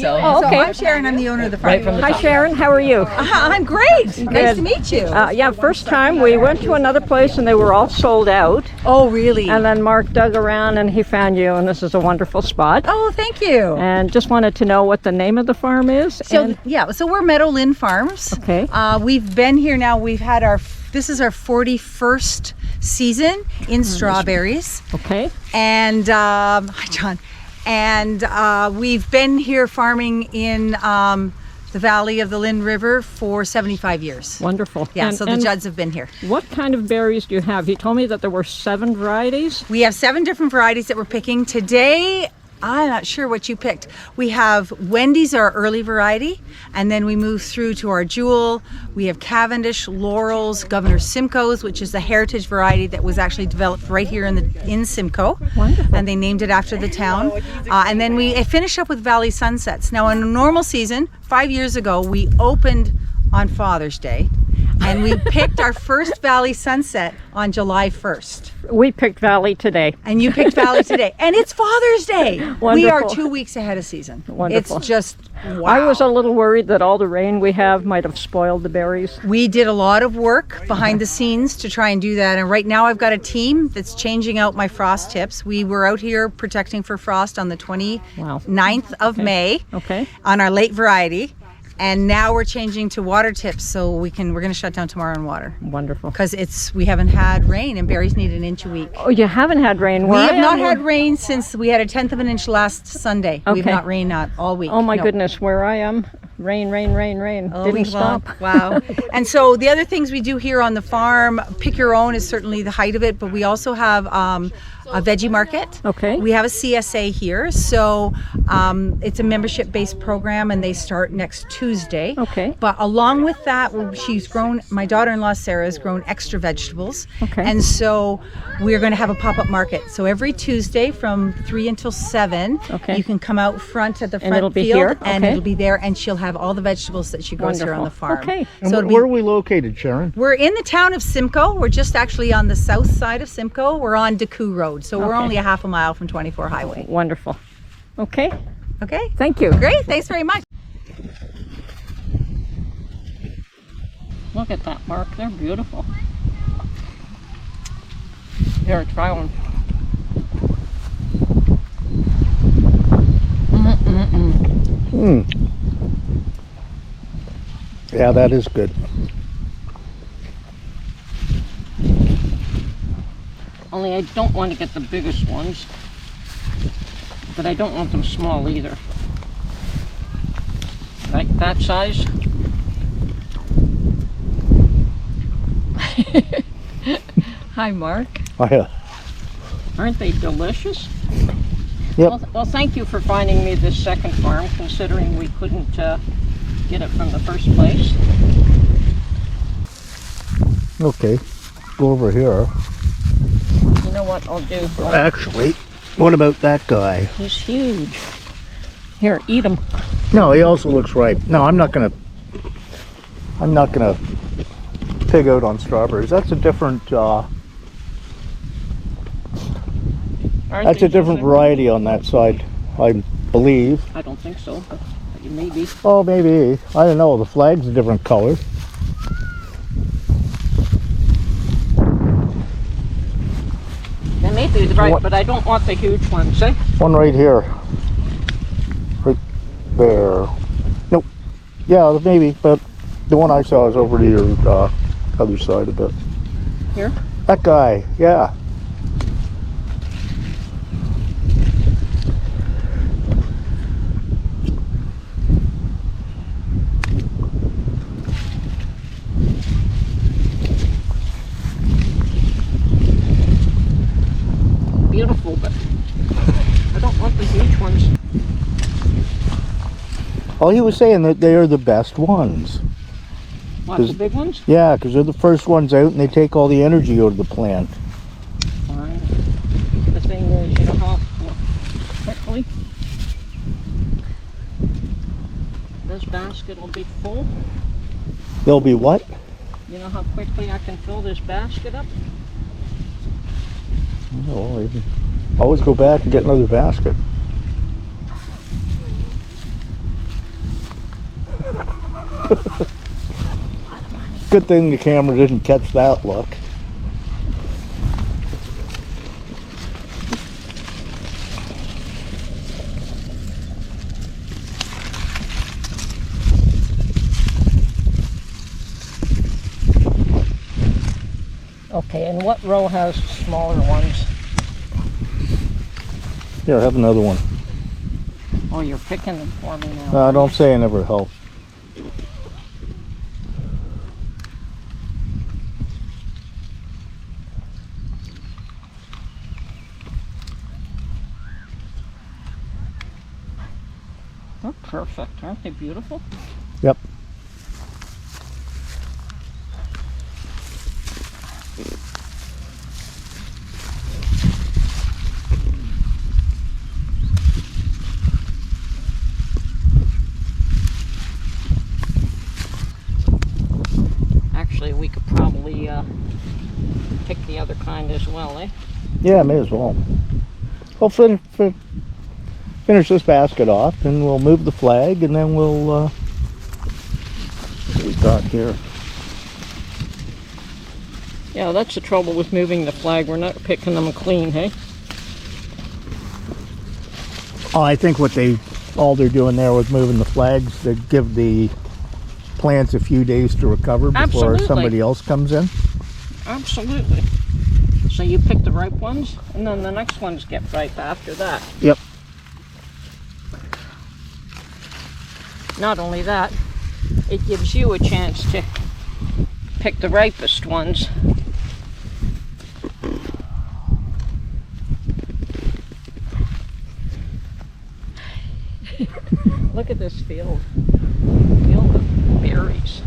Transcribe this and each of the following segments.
So, Oh, okay. so I'm Sharon. I'm the owner of the farm. Hi, Sharon. How are you? I'm great. Nice to meet you. Yeah, first time we went to another place and they were all sold out. Oh, really? And then Mark dug around and he found you, and this is a wonderful spot. Oh, thank you. And just wanted to know what the name of the farm is. So, yeah, so we're Meadow Lynn Farms. Okay. We've been here now. We've had this is our 41st season in strawberries. Okay. And, hi, John. And we've been here farming in the valley of the Lynn River for 75 years. Wonderful. Yeah, so the Judds have been here. What kind of berries do you have? You told me that there were 7 varieties. We have 7 different varieties that we're picking. Today, I'm not sure what you picked. We have Wendy's, our early variety, and then we move through to our Jewel. We have Cavendish, Laurels, Governor Simcoe's, which is the heritage variety that was actually developed right here in Simcoe. Wonderful. And they named it after the town. And then we finish up with Valley Sunsets. Now, in a normal season, 5 years ago, we opened on Father's Day, and we picked our first Valley Sunset on July 1st. We picked Valley today. And you picked Valley today. And it's Father's Day. Wonderful. We are 2 weeks ahead of season. Wonderful. It's just, wow. I was a little worried that all the rain we have might have spoiled the berries. We did a lot of work behind the scenes to try and do that. And right now I've got a team that's changing out my frost tips. We were out here protecting for frost on the 29th of May on our late variety. And now we're changing to water tips, so we're going to shut down tomorrow on water. Wonderful. Because we haven't had rain, and berries need an inch a week. Oh, you haven't had rain? We have not had rain since we had a 1/10 of an inch last Sunday. Okay. We've not rained all week. Oh my goodness, where I am, rain, rain, rain, rain. Didn't stop. Wow. And so the other things we do here on the farm, pick your own is certainly the height of it, but we also have a veggie market. Okay. We have a CSA here, so it's a membership-based program, and they start next Tuesday. Okay. But along with that, my daughter-in-law Sarah has grown extra vegetables. Okay. And so we're going to have a pop-up market. So every Tuesday from 3 until 7, you can come out front at the front it'll be field, here? and it'll be there, and she'll have all the vegetables that she grows here on the farm. Okay. And So where are we located, Sharon? we're in the town of Simcoe. We're just actually on the south side of Simcoe. We're on Decoux Road, so we're only a half a mile from 24 Highway. Wonderful. Okay. Okay. Thank you. Great. Thanks very much. Look at that, Mark. They're beautiful. Here, try one. Yeah, that is good. Only I don't want to get the biggest ones, but I don't want them small either. Like that size. Hi, Mark. Hiya. Aren't they delicious? Yep. Well, thank you for finding me this second farm, considering we couldn't get it from the first place. Okay, go over here. You know what I'll do? Actually, what about that guy? He's huge. Here, eat him. No, he also looks ripe. No, I'm not gonna pig out on strawberries. That's a different variety on that side, I believe. I don't think so, but maybe. Oh, maybe. I don't know. The flag's a different color. They may be right, but I don't want the huge ones, eh? One right here. Right there. Nope. Yeah, maybe, but the one I saw is over to your other side a bit. Here? That guy, yeah. Beautiful, but I don't want the huge ones. Oh, he was saying that they are the best ones. What, the big ones? Yeah, because they're the first ones out and they take all the energy out of the plant. Fine. The thing is, you know how quickly this basket will be full? They'll be what? You know how quickly I can fill this basket up? Oh, you can always go back and get another basket. Good thing the camera didn't catch that look. Okay, and what row has smaller ones? Here, have another one. Oh, you're picking them for me now. Don't say it never helps. They're perfect. Aren't they beautiful? Yep. Actually, we could probably pick the other kind as well, eh? Yeah, may as well. We'll finish this basket off, and we'll move the flag, and then we'll what we got here. Yeah, that's the trouble with moving the flag. We're not picking them clean, hey? Oh, I think all they're doing there was moving the flags to give the plants a few days to recover before Absolutely. somebody else comes in. Absolutely. So you pick the ripe ones, and then the next ones get ripe after that. Yep. Not only that, it gives you a chance to pick the ripest ones. Look at this field. Field of berries.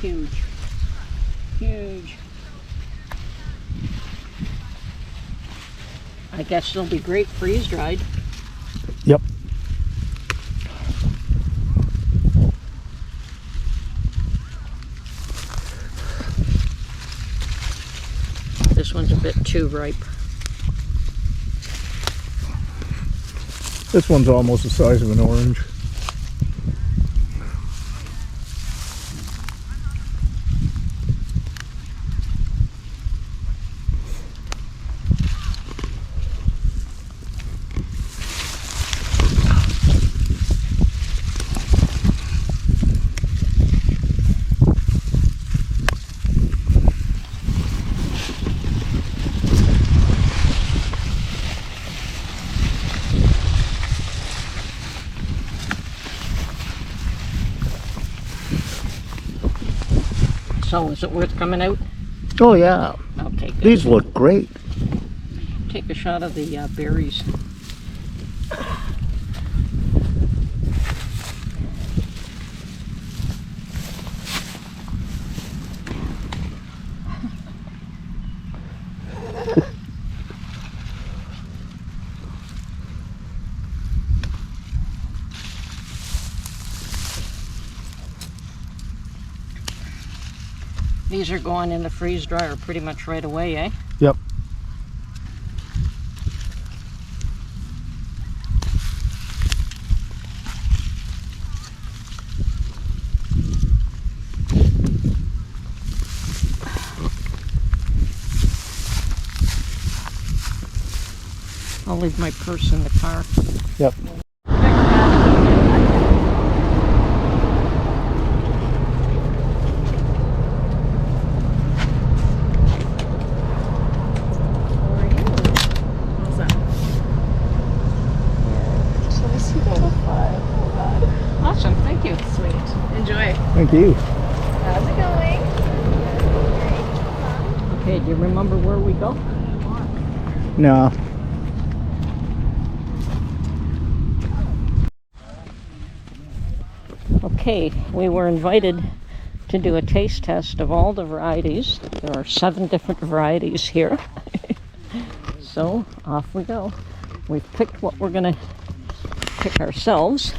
Huge. Huge. I guess they'll be great freeze-dried. Yep. This one's a bit too ripe. This one's almost the size of an orange. So is it worth coming out? Oh yeah, I'll take it. these look great. Take a shot of the berries. These are going in the freeze dryer pretty much right away, eh? Yep. I'll leave my purse in the car. Yep. Awesome, thank you. Sweet. Enjoy. Thank you. How's it going? Okay, do you remember where we go? No. Okay, we were invited to do a taste test of all the varieties. There are 7 different varieties here. So off we go. We've picked what we're gonna pick ourselves.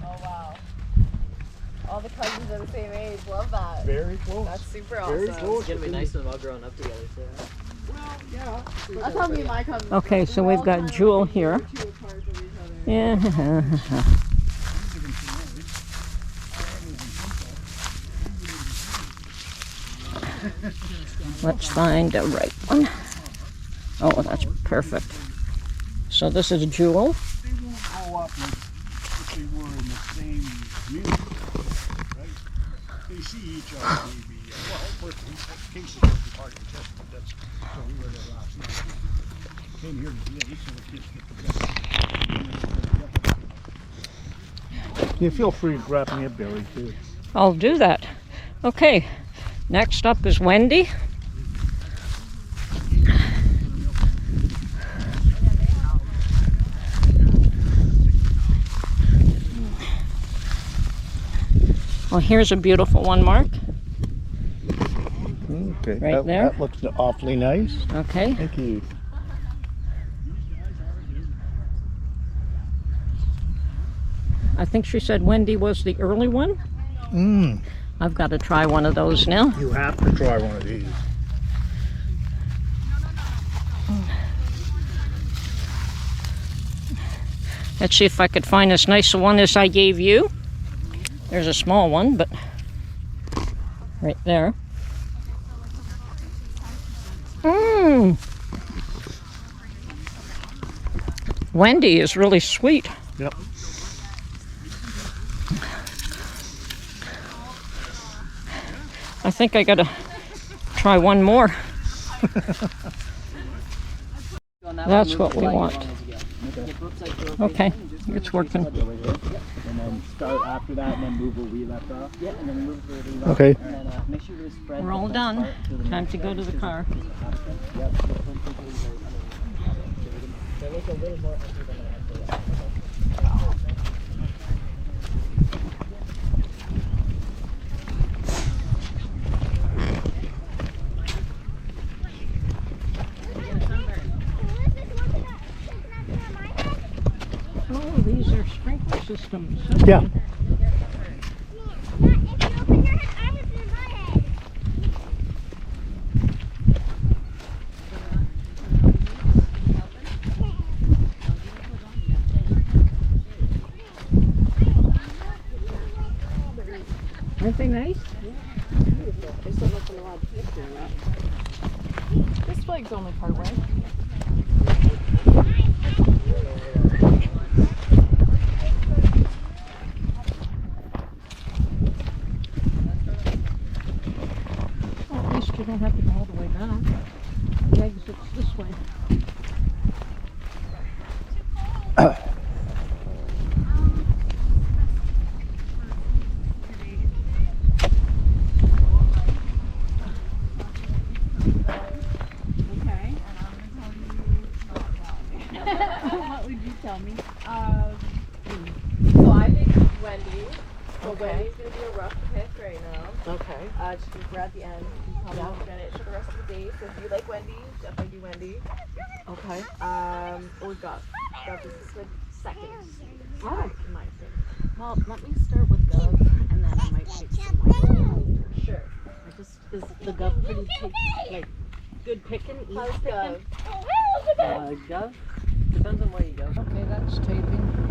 Oh wow. All the cousins are the same age. Love that. Very close. That's super awesome. Very close. It's gonna be nice to have all grown up together too. Well, That's how me and my cousins. Okay, so we've got Jewel here. Yeah. Let's find the right one. Oh, that's perfect. So this is Jewel. They won't grow up like if they were in the same community, right? They see each other maybe, well, in cases of the party test, but that's, so we were there last night. Came here today, so the kids get together. You feel free to grab me a berry too. I'll do that. Okay, next up is Wendy. Well, here's a beautiful one, Mark. Okay, Right there. That looks awfully nice. Okay. Thank you. I think she said Wendy was the early one. I've got to try one of those now. You have to try one of these. Let's see if I could find as nice a one as I gave you. There's a small one, but right there. Wendy is really sweet. Yep. I think I gotta try one more. That's what we want. Okay, it's working. And then start after that, and then move where we left off. Yeah, and then move where we left. Okay. And then make sure to spread. We're all done. Time to go to the car. Oh, these are sprinkler systems. Yeah. Aren't they nice? This flag's only part way. Well, at least you don't have to go all the way back. The exit's this way. What would you tell me? So I think Wendy. But Wendy's gonna be a rough pick right now. Okay. We're at the end. You probably won't get it for the rest of the day. So if you like Wendy, definitely do Wendy. Okay. We've got this is like second. Oh. In my opinion. Well, let me start with Gov, and then I might take some Michael. Sure. Is the Gov pretty like good picking? How's Gov? Gov depends on where you go. Okay, that's taping.